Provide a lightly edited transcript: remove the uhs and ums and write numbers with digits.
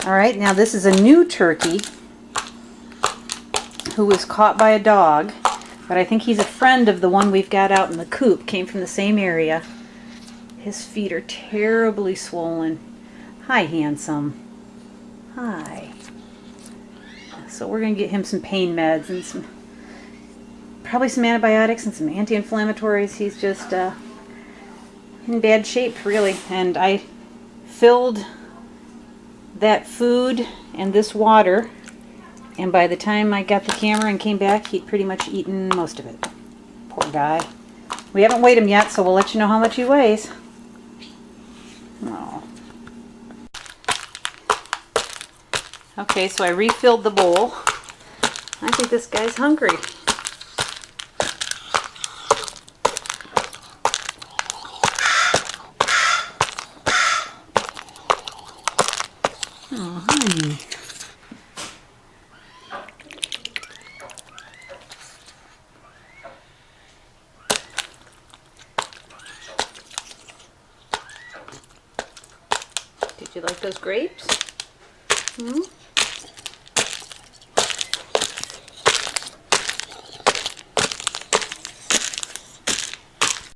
All right, now this is a new turkey who was caught by a dog, but I think he's a friend of the one we've got out in the coop, came from the same area. His feet are terribly swollen. Hi, handsome. Hi. So we're going to get him some pain meds and probably some antibiotics and some anti-inflammatories. He's just in bad shape, really. And I filled that food and this water, and by the time I got the camera and came back, he'd pretty much eaten most of it. Poor guy. We haven't weighed him yet, so we'll let you know how much he weighs. Oh. Okay, so I refilled the bowl. I think this guy's hungry. Oh, honey. Did you like those grapes? Hmm?